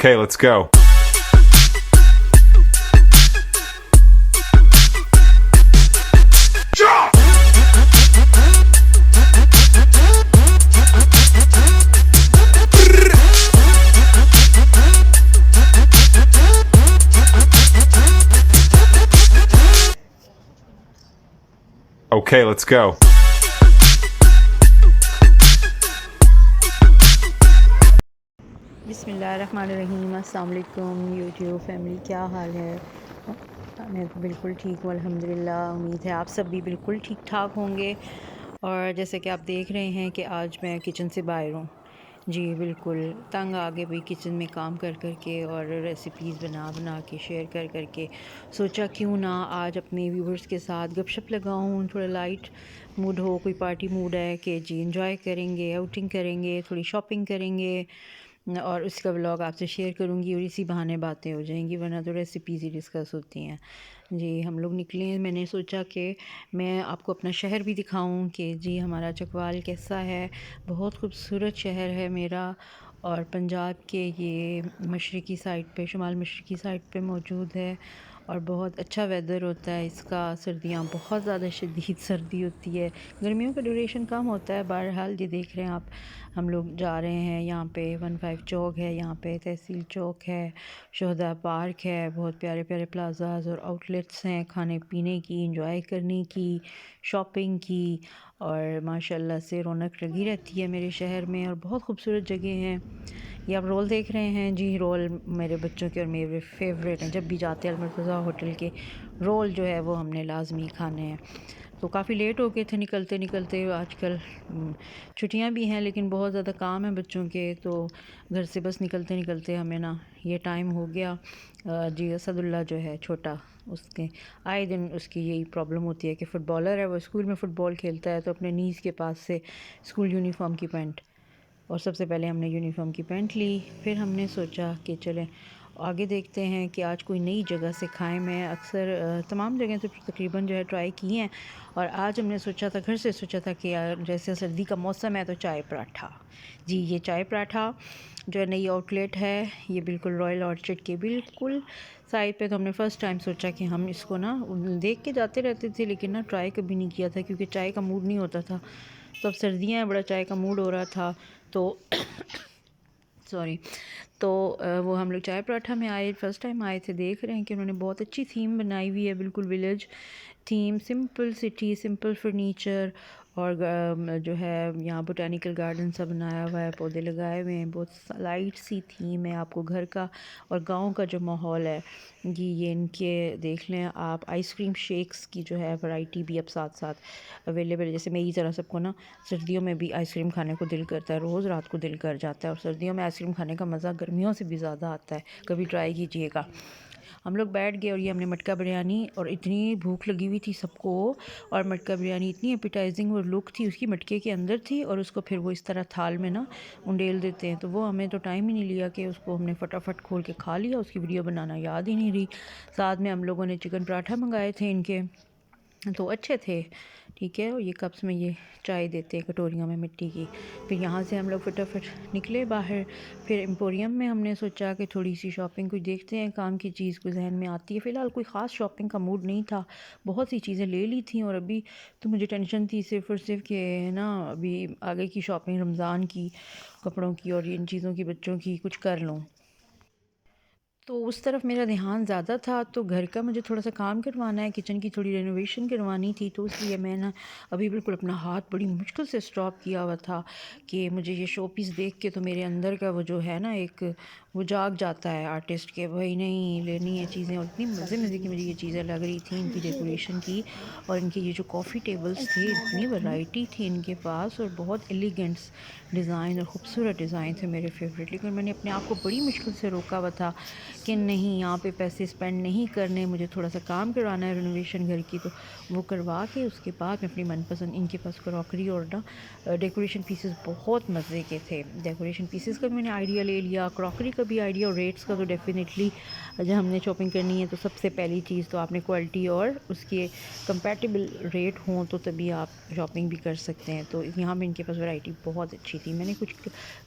Okay, let's go. Okay, let's go. बिस्मिल्लाहिर्रहमानिर्रहीम। अस्सलाम वालेकुम यूट्यूब फैमिली, क्या हाल है? मैं बिल्कुल ठीक हूँ अल्हम्दुलिल्लाह। उम्मीद है आप सब भी बिल्कुल ठीक ठाक होंगे। और जैसे कि आप देख रहे हैं कि आज मैं किचन से बाहर हूँ। जी बिल्कुल तंग आ गए भाई किचन में काम कर कर के और रेसिपीज़ बना बना के शेयर कर कर के। सोचा क्यों ना आज अपने व्यूवर्स के साथ गपशप लगाऊँ, थोड़ा लाइट मूड हो, कोई पार्टी मूड है कि जी इंजॉय करेंगे, आउटिंग करेंगे, थोड़ी शॉपिंग करेंगे और उसका व्लॉग आपसे शेयर करूँगी और इसी बहाने बातें हो जाएंगी, वरना तो रेसिपीज़ ही डिस्कस होती हैं। जी हम लोग निकले हैं, मैंने सोचा कि मैं आपको अपना शहर भी दिखाऊं कि जी हमारा चकवाल कैसा है। बहुत खूबसूरत शहर है मेरा और पंजाब के ये मशरक़ी साइड पे, शुमाल मशरक़ी साइड पे मौजूद है और बहुत अच्छा वेदर होता है इसका। सर्दियाँ बहुत ज़्यादा शदीद सर्दी होती है, गर्मियों का ड्यूरेशन कम होता है। बहरहाल ये देख रहे हैं आप, हम लोग जा रहे हैं, यहाँ पे 15 चौक है, यहाँ पे तहसील चौक है, शोहदा पार्क है, बहुत प्यारे प्यारे प्लाजाज और आउटलेट्स हैं खाने पीने की, इंजॉय करने की, शॉपिंग की। और माशाल्लाह से रौनक लगी रहती है मेरे शहर में और बहुत खूबसूरत जगह हैं। ये आप रोल देख रहे हैं, जी रोल मेरे बच्चों के और मेरे फेवरेट हैं। जब भी जाते हैं अलमर्तज़ा होटल के रोल जो है वो हमने लाजमी खाने हैं। तो काफ़ी लेट हो गए थे निकलते निकलते। आजकल छुट्टियां भी हैं लेकिन बहुत ज़्यादा काम है बच्चों के, तो घर से बस निकलते निकलते हमें ना ये टाइम हो गया। जी असदुल्ला जो है छोटा, उसके आए दिन उसकी यही प्रॉब्लम होती है कि फ़ुटबॉलर है वो, स्कूल में फ़ुटबॉल खेलता है तो अपने नीज़ के पास से स्कूल यूनिफॉर्म की पैंट, और सबसे पहले हमने यूनिफॉर्म की पैंट ली। फिर हमने सोचा कि चलें आगे देखते हैं कि आज कोई नई जगह से खाएं। मैं अक्सर तमाम जगह तो तकरीबन जो है ट्राई की हैं और आज हमने सोचा था, घर से सोचा था कि यार जैसे सर्दी का मौसम है तो चाय पराठा। जी ये चाय पराठा जो है नई आउटलेट है, ये बिल्कुल रॉयल ऑर्चर्ड के बिल्कुल साइड पे। तो हमने फ़र्स्ट टाइम सोचा कि हम इसको ना देख के जाते रहते थे लेकिन ना ट्राई कभी नहीं किया था क्योंकि चाय का मूड नहीं होता था। तो अब सर्दियाँ हैं, बड़ा चाय का मूड हो रहा था तो सॉरी। तो वो हम लोग चाय पराठा में आए, फ़र्स्ट टाइम आए थे। देख रहे हैं कि उन्होंने बहुत अच्छी थीम बनाई हुई है, बिल्कुल village theme, simple city, simple furniture और जो है यहाँ बोटानिकल गार्डन सा बनाया हुआ है, पौधे लगाए हुए हैं, बहुत लाइट सी थीम है। आपको घर का और गांव का जो माहौल है जी ये इनके देख लें आप। आइसक्रीम शेक्स की जो है वैरायटी भी अब साथ साथ अवेलेबल है। जैसे मेरी तरह सबको ना सर्दियों में भी आइसक्रीम खाने को दिल करता है, रोज़ रात को दिल कर जाता है, और सर्दियों में आइसक्रीम खाने का मज़ा गर्मियों से भी ज़्यादा आता है। कभी ट्राई कीजिएगा। हम लोग बैठ गए और ये हमने मटका बिरयानी, और इतनी भूख लगी हुई थी सबको, और मटका बिरयानी इतनी एपिटाइजिंग और लुक थी उसकी, मटके के अंदर थी और उसको फिर वो इस तरह थाल में ना उंडेल देते हैं, तो वो हमें तो टाइम ही नहीं लिया कि उसको हमने फटाफट खोल के खा लिया। उसकी वीडियो बनाना याद ही नहीं रही। साथ में हम लोगों ने चिकन पराठा मंगाए थे इनके, तो अच्छे थे। ठीक है, और ये कप्स में ये चाय देते हैं कटोरियों में मिट्टी की। फिर यहाँ से हम लोग फटाफट निकले बाहर। फिर एम्पोरियम में हमने सोचा कि थोड़ी सी शॉपिंग कुछ देखते हैं, काम की चीज़ कोई जहन में आती है। फ़िलहाल कोई ख़ास शॉपिंग का मूड नहीं था, बहुत सी चीज़ें ले ली थी और अभी तो मुझे टेंशन थी सिर्फ़ और सिर्फ कि ना अभी आगे की शॉपिंग रमज़ान की, कपड़ों की और इन चीज़ों की, बच्चों की कुछ कर लूँ। तो उस तरफ मेरा ध्यान ज़्यादा था। तो घर का मुझे थोड़ा सा काम करवाना है, किचन की थोड़ी रेनोवेशन करवानी थी, तो इसलिए मैं ना अभी बिल्कुल अपना हाथ बड़ी मुश्किल से स्टॉप किया हुआ था कि मुझे ये शो पीस देख के तो मेरे अंदर का वो जो है ना एक वो जाग जाता है आर्टिस्ट के, भाई नहीं लेनी है चीज़ें। और इतनी मज़े मज़े की मुझे ये चीज़ें लग रही थी इनकी डेकोरेशन की, और इनके ये जो कॉफ़ी टेबल्स थे, इतनी वैरायटी थी इनके पास और बहुत एलिगेंट्स डिज़ाइन और ख़ूबसूरत डिज़ाइन थे मेरे फेवरेट। लेकिन मैंने अपने आप को बड़ी मुश्किल से रोका हुआ था कि नहीं यहाँ पे पैसे स्पेंड नहीं करने, मुझे थोड़ा सा काम करवाना है रेनोवेशन घर की, तो वो करवा के उसके बाद मैं अपनी मनपसंद, इनके पास क्रॉकरी और ना डेकोरेशन पीसेस बहुत मज़े के थे। डेकोरेशन पीसेस का भी मैंने आइडिया ले लिया, क्रॉकरी का का भी आइडिया और रेट्स का तो डेफिनेटली जब हमने शॉपिंग करनी है तो सबसे पहली चीज़ तो आपने क्वालिटी और उसके कंपैटिबल रेट हों तो तभी आप शॉपिंग भी कर सकते हैं। तो यहाँ पे इनके पास वैरायटी बहुत अच्छी थी। मैंने कुछ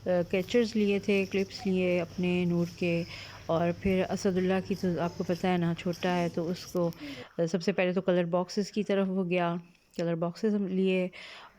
कैचर्स लिए थे, क्लिप्स लिए अपने नूर के, और फिर असदुल्ला की तो आपको पता है ना छोटा है तो उसको सबसे पहले तो कलर बॉक्सेस की तरफ वो गया। कलर बॉक्सेस हम लिए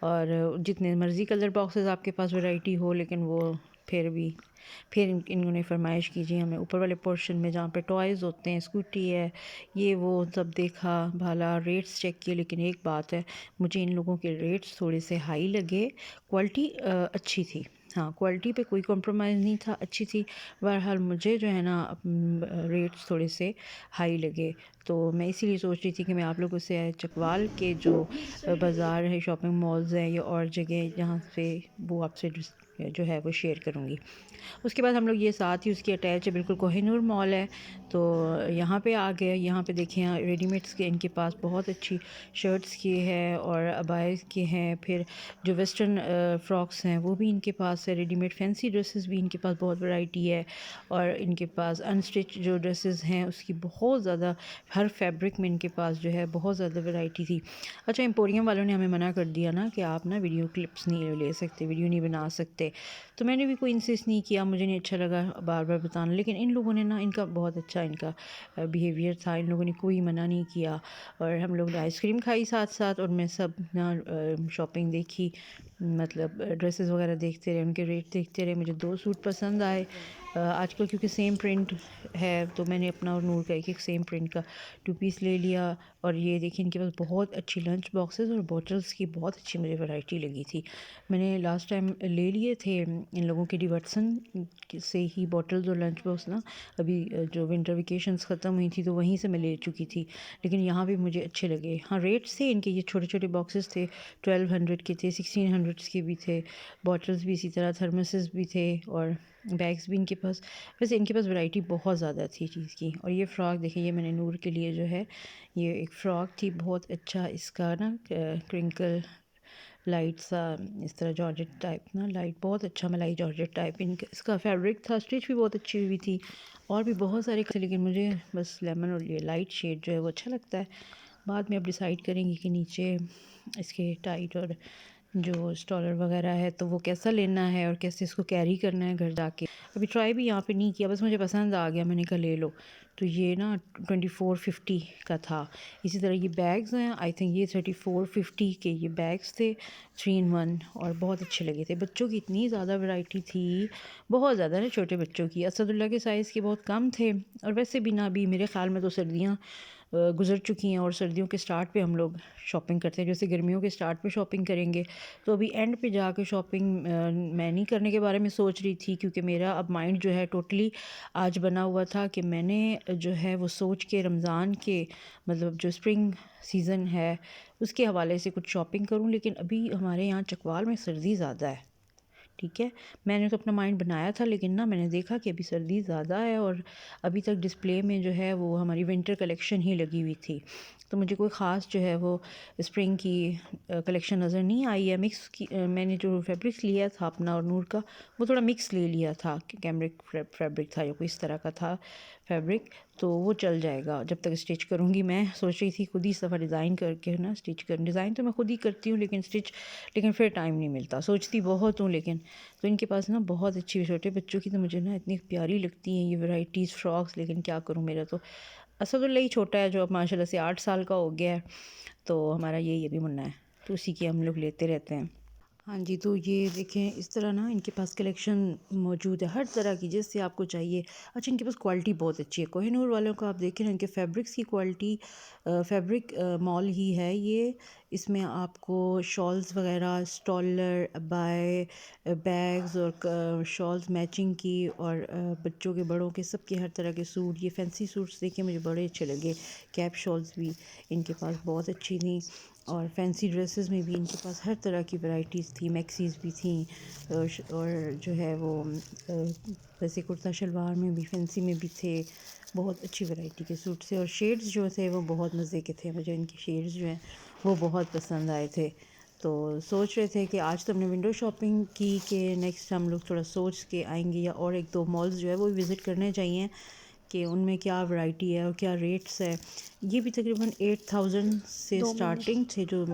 और जितने मर्ज़ी कलर बॉक्सेस आपके पास वैरायटी हो, लेकिन वो फिर इन्होंने फरमाइश की जी हमें ऊपर वाले पोर्शन में जहाँ पे टॉयज़ होते हैं, स्कूटी है, ये वो सब देखा भाला, रेट्स चेक किए। लेकिन एक बात है, मुझे इन लोगों के रेट्स थोड़े से हाई लगे। क्वालिटी अच्छी थी, हाँ क्वालिटी पे कोई कॉम्प्रोमाइज़ नहीं था, अच्छी थी। बहरहाल मुझे जो है ना रेट्स थोड़े से हाई लगे, तो मैं इसीलिए सोच रही थी कि मैं आप लोगों से चकवाल के जो बाज़ार है, शॉपिंग मॉल्स हैं या और जगह जहाँ से, वो आपसे जो है वो शेयर करूँगी। उसके बाद हम लोग ये साथ ही उसके अटैच है बिल्कुल कोहिनूर मॉल है, तो यहाँ पे आ गए। यहाँ पे देखें रेडीमेड्स के इनके पास बहुत अच्छी शर्ट्स की है और अबाइस के हैं, फिर जो वेस्टर्न फ्रॉक्स हैं वो भी इनके पास है, रेडीमेड फैंसी ड्रेसेस भी इनके पास बहुत वैरायटी है, और इनके पास अनस्टिच जो ड्रेसेस हैं उसकी बहुत ज़्यादा, हर फैब्रिक में इनके पास जो है बहुत ज़्यादा वैरायटी थी। अच्छा, एम्पोरियम वालों ने हमें मना कर दिया ना कि आप ना वीडियो क्लिप्स नहीं ले सकते, वीडियो नहीं बना सकते, तो मैंने भी कोई इंसिस्ट नहीं किया, मुझे नहीं अच्छा लगा बार बार बताना। लेकिन इन लोगों ने ना, इनका बहुत अच्छा इनका बिहेवियर था, इन लोगों ने कोई मना नहीं किया, और हम लोग ने आइसक्रीम खाई साथ साथ, और मैं सब ना शॉपिंग देखी, मतलब ड्रेसेस वगैरह देखते रहे, उनके रेट देखते रहे। मुझे 2 सूट पसंद आए। आजकल क्योंकि सेम प्रिंट है तो मैंने अपना और नूर का एक सेम प्रिंट का 2 पीस ले लिया। और ये देखिए इनके पास बहुत अच्छी लंच बॉक्सेस और बॉटल्स की बहुत अच्छी मुझे वैरायटी लगी थी। मैंने लास्ट टाइम ले लिए थे इन लोगों के डिवर्सन से ही बॉटल्स और लंच बॉक्स ना, अभी जो विंटर वेकेशंस ख़त्म हुई थी तो वहीं से मैं ले चुकी थी, लेकिन यहाँ भी मुझे अच्छे लगे। हाँ, रेट्स थे इनके, ये छोटे छोटे बॉक्सेस थे, 1200 के थे, 1600 के भी थे, बॉटल्स भी इसी तरह, थर्मसेस भी थे, और बैग्स भी इनके पास। वैसे इनके पास वैरायटी बहुत ज़्यादा थी चीज़ की। और ये फ़्रॉक देखिए, ये मैंने नूर के लिए जो है, ये एक फ़्रॉक थी, बहुत अच्छा इसका ना क्रिंकल लाइट सा, इस तरह जॉर्जेट टाइप ना, लाइट बहुत अच्छा मलाई जॉर्जेट टाइप इनका इसका फैब्रिक था, स्टिच भी बहुत अच्छी हुई थी, और भी बहुत सारे थे, लेकिन मुझे बस लेमन और ये लाइट शेड जो है वो अच्छा लगता है। बाद में अब डिसाइड करेंगे कि नीचे इसके टाइट और जो स्टॉलर वगैरह है तो वो कैसा लेना है और कैसे इसको कैरी करना है घर जाके। अभी ट्राई भी यहाँ पे नहीं किया, बस मुझे पसंद आ गया, मैंने कहा ले लो। तो ये ना 2450 का था। इसी तरह ये बैग्स हैं, आई थिंक ये 3450 के ये बैग्स थे, 3 in 1, और बहुत अच्छे लगे थे। बच्चों की इतनी ज़्यादा वैरायटी थी, बहुत ज़्यादा ना, छोटे बच्चों की। असदुल्ला के साइज़ के बहुत कम थे, और वैसे भी ना अभी मेरे ख़्याल में तो सर्दियाँ गुज़र चुकी हैं, और सर्दियों के स्टार्ट पे हम लोग शॉपिंग करते हैं। जैसे गर्मियों के स्टार्ट पे शॉपिंग करेंगे, तो अभी एंड पे जाके शॉपिंग मैं नहीं करने के बारे में सोच रही थी, क्योंकि मेरा अब माइंड जो है टोटली आज बना हुआ था कि मैंने जो है वो सोच के रमज़ान के, मतलब जो स्प्रिंग सीज़न है उसके हवाले से कुछ शॉपिंग करूं। लेकिन अभी हमारे यहाँ चकवाल में सर्दी ज़्यादा है, ठीक है। मैंने तो अपना माइंड बनाया था, लेकिन ना मैंने देखा कि अभी सर्दी ज़्यादा है, और अभी तक डिस्प्ले में जो है वो हमारी विंटर कलेक्शन ही लगी हुई थी, तो मुझे कोई ख़ास जो है वो स्प्रिंग की कलेक्शन नज़र नहीं आई है। मिक्स की मैंने जो फैब्रिक्स लिया था अपना और नूर का, वो थोड़ा मिक्स ले लिया था, कैमरिक फैब्रिक था या कोई इस तरह का था फैब्रिक, तो वो चल जाएगा जब तक स्टिच करूँगी। मैं सोच रही थी खुद ही सफ़ा डिज़ाइन करके ना स्टिच कर, डिज़ाइन तो मैं खुद ही करती हूँ लेकिन स्टिच, लेकिन फिर टाइम नहीं मिलता, सोचती बहुत हूँ लेकिन। तो इनके पास ना बहुत अच्छी, छोटे बच्चों की तो मुझे ना इतनी प्यारी लगती हैं ये वैराइटीज़ फ्रॉक्स, लेकिन क्या करूँ, मेरा तो असदुल्ला ही छोटा है जो अब माशाल्लाह से 8 साल का हो गया है, तो हमारा यही अभी मुन्ना है, तो उसी की हम लोग लेते रहते हैं। हाँ जी, तो ये देखें इस तरह ना इनके पास कलेक्शन मौजूद है हर तरह की, जैसे आपको चाहिए। अच्छा, इनके पास क्वालिटी बहुत अच्छी है, कोहिनूर वालों को आप देखें ना, इनके फैब्रिक्स की क्वालिटी, फैब्रिक मॉल ही है ये। इसमें आपको शॉल्स वगैरह, स्टॉलर, अबाए, बैग्स और शॉल्स मैचिंग की, और बच्चों के बड़ों के सबके हर तरह के सूट, ये फैंसी सूट्स देखे मुझे बड़े अच्छे लगे। कैप शॉल्स भी इनके पास बहुत अच्छी थी, और फैंसी ड्रेसेस में भी इनके पास हर तरह की वैराइटीज़ थी, मैक्सीज़ भी थी, और जो है वो वैसे कुर्ता शलवार में भी, फैंसी में भी थे, बहुत अच्छी वैरायटी के सूट थे। और शेड्स जो थे वो बहुत मज़े के थे, मुझे इनके शेड्स जो हैं वो बहुत पसंद आए थे। तो सोच रहे थे कि आज तो हमने विंडो शॉपिंग की कि नेक्स्ट हम लोग थोड़ा सोच के आएंगे या और एक दो मॉल्स जो है वो विज़िट करने चाहिए कि उनमें क्या वैरायटी है और क्या रेट्स है। ये भी तकरीबन 8000 से स्टार्टिंग थे जो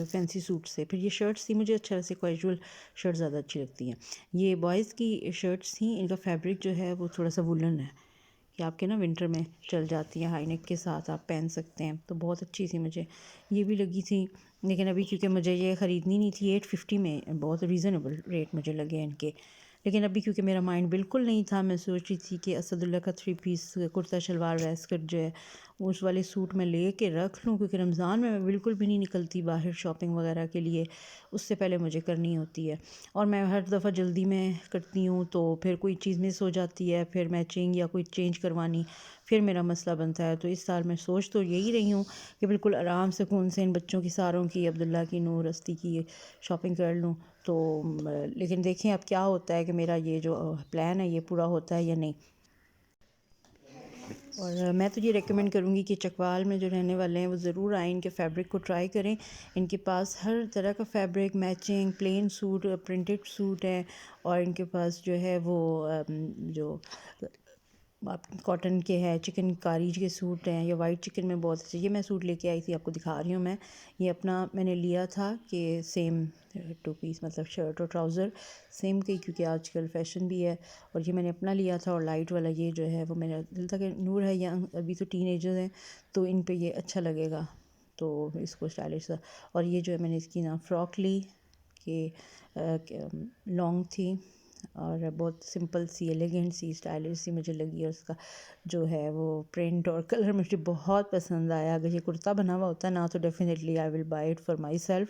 फैंसी सूट से। फिर ये शर्ट्स थी, मुझे अच्छा वैसे कैजुअल शर्ट ज़्यादा अच्छी लगती हैं। ये बॉयज़ की शर्ट्स थी, इनका फैब्रिक जो है वो थोड़ा सा वुलन है कि आपके ना विंटर में चल जाती हैं, हाई नेक के साथ आप पहन सकते हैं, तो बहुत अच्छी थी मुझे ये भी लगी थी। लेकिन अभी क्योंकि मुझे ये ख़रीदनी नहीं थी, 850 में बहुत रीज़नेबल रेट मुझे लगे इनके। लेकिन अभी क्योंकि मेरा माइंड बिल्कुल नहीं था, मैं सोच रही थी कि असदुल्ला का 3 पीस कुर्ता शलवार वेस्कट जो है उस वाले सूट में ले के रख लूँ, क्योंकि रमज़ान में मैं बिल्कुल भी नहीं निकलती बाहर शॉपिंग वगैरह के लिए, उससे पहले मुझे करनी होती है। और मैं हर दफ़ा जल्दी में करती हूँ तो फिर कोई चीज़ मिस हो जाती है, फिर मैचिंग या कोई चेंज करवानी, फिर मेरा मसला बनता है। तो इस साल मैं सोच तो यही रही हूँ कि बिल्कुल आराम से सुकून से इन बच्चों की, सारों की, अब्दुल्ला की, नूर, अस्ती की शॉपिंग कर लूँ। तो लेकिन देखें अब क्या होता है कि मेरा ये जो प्लान है ये पूरा होता है या नहीं। और मैं तो ये रेकमेंड करूँगी कि चकवाल में जो रहने वाले हैं वो ज़रूर आएँ, इनके फैब्रिक को ट्राई करें। इनके पास हर तरह का fabric, matching, plain suit, printed suit है, और इनके पास जो है वो जो आप कॉटन के हैं, चिकनकारी के सूट हैं, या वाइट चिकन में बहुत अच्छे। ये मैं सूट लेके आई थी, आपको दिखा रही हूँ मैं। ये अपना मैंने लिया था कि सेम 2 पीस, मतलब शर्ट और ट्राउज़र सेम के, क्योंकि आजकल फैशन भी है। और ये मैंने अपना लिया था, और लाइट वाला ये जो है वो मेरा दिल था कि नूर है यंग, अभी तो टीनेजर हैं, तो इन पे ये अच्छा लगेगा, तो इसको स्टाइलिश सा। और ये जो है मैंने इसकी ना फ़्रॉक ली कि लॉन्ग थी और बहुत सिंपल सी, एलिगेंट सी, स्टाइलिश सी मुझे लगी। और उसका जो है वो प्रिंट और कलर मुझे बहुत पसंद आया। अगर ये कुर्ता बना हुआ होता ना तो definitely I will buy it for my self,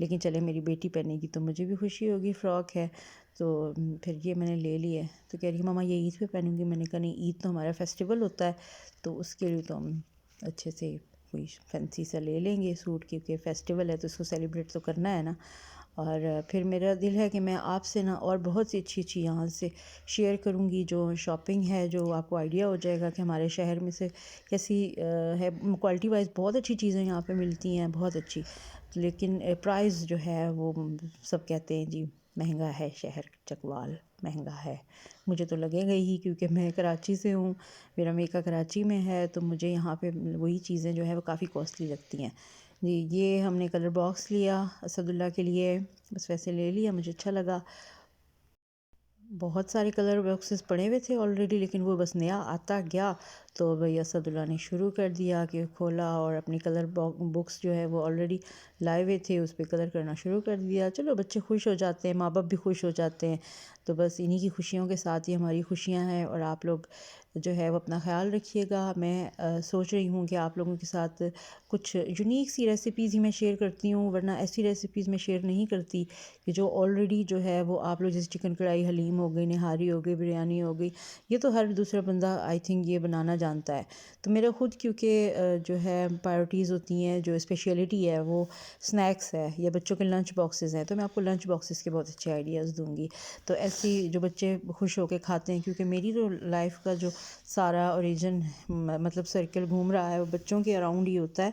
लेकिन चले मेरी बेटी पहनेगी तो मुझे भी खुशी होगी। फ़्रॉक है तो फिर ये मैंने ले ली है। तो कह रही मम्मा ये ईद पे पहनूंगी। मैंने कहा नहीं, ईद तो हमारा फेस्टिवल होता है, तो उसके लिए तो हम अच्छे से कोई फैंसी सा ले लेंगे सूट, क्योंकि फेस्टिवल है तो इसको सेलिब्रेट तो करना है ना। और फिर मेरा दिल है कि मैं आपसे ना और बहुत सी अच्छी अच्छी यहाँ से शेयर करूँगी जो शॉपिंग है, जो आपको आइडिया हो जाएगा कि हमारे शहर में से कैसी है। क्वालिटी वाइज बहुत अच्छी चीज़ें यहाँ पे मिलती हैं, बहुत अच्छी, लेकिन प्राइस जो है वो सब कहते हैं जी महंगा है, शहर चकवाल महंगा है। मुझे तो लगेगा ही, क्योंकि मैं कराची से हूँ, मेरा मेका कराची में है, तो मुझे यहाँ पे वही चीज़ें जो है वो काफ़ी कॉस्टली लगती हैं जी। ये हमने कलर बॉक्स लिया असदुल्ला के लिए, बस वैसे ले लिया, मुझे अच्छा लगा। बहुत सारे कलर बॉक्सेस पड़े हुए थे ऑलरेडी, लेकिन वो बस नया आता गया, तो भाई असदुल्ला ने शुरू कर दिया कि खोला और अपनी कलर बुक्स जो है वो ऑलरेडी लाए हुए थे, उस पर कलर करना शुरू कर दिया। चलो बच्चे खुश हो जाते हैं, माँ बाप भी खुश हो जाते हैं, तो बस इन्हीं की खुशियों के साथ ही हमारी खुशियाँ हैं। और आप लोग जो है वो अपना ख्याल रखिएगा। मैं सोच रही हूँ कि आप लोगों के साथ कुछ यूनिक सी रेसिपीज़ ही मैं शेयर करती हूँ, वरना ऐसी रेसिपीज़ मैं शेयर नहीं करती कि जो ऑलरेडी जो है वो आप लोग, जैसे चिकन कढ़ाई हलीम हो गई, निहारी हो गई, बिरयानी हो गई, ये तो हर दूसरा बंदा आई थिंक ये बनाना जानता है। तो मेरा ख़ुद क्योंकि जो है प्रायोरिटीज़ होती हैं, जो स्पेशलिटी है वो स्नैक्स है या बच्चों के लंच बॉक्सेस हैं, तो मैं आपको लंच बॉक्सेस के बहुत अच्छे आइडियाज़ दूँगी। तो ऐसी जो बच्चे खुश होकर खाते हैं, क्योंकि मेरी तो लाइफ का जो सारा ओरिजिन मतलब सर्कल घूम रहा है वो बच्चों के अराउंड ही होता है,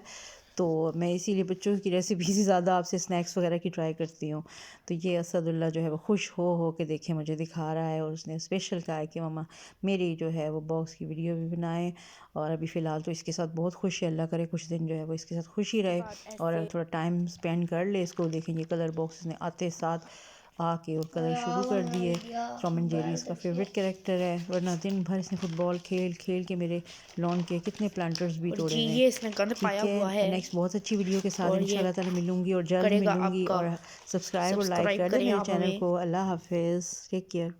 तो मैं इसीलिए बच्चों की रेसिपी से ज़्यादा आपसे स्नैक्स वगैरह की ट्राई करती हूँ। तो ये असदुल्ला जो है वो खुश हो के देखे मुझे दिखा रहा है, और उसने स्पेशल कहा है कि मम्मा मेरी जो है वो बॉक्स की वीडियो भी बनाए। और अभी फ़िलहाल तो इसके साथ बहुत खुश है, अल्लाह करे कुछ दिन जो है वो इसके साथ खुश ही रहे और थोड़ा टाइम स्पेंड कर ले इसको। देखेंगे कलर बॉक्स ने आते साथ आके और कलर शुरू कर दिए। टॉम एंड जेरी इसका फेवरेट कैरेक्टर है, वरना दिन भर इसने फुटबॉल खेल खेल के मेरे लॉन के कितने प्लांटर्स भी और तोड़े जी हुए। ये इसने गंद ठीक पाया हुआ है, है नेक्स्ट बहुत अच्छी वीडियो के साथ और ये इंशाल्लाह ताला मिलूंगी, और जल्द करेगा मिलूंगी। आपका और सब्सक्राइब और लाइक सब्सक्राइब कर दे करें मेरे आप चैनल हमें। को। अल्लाह हाफिज़, टेक केयर।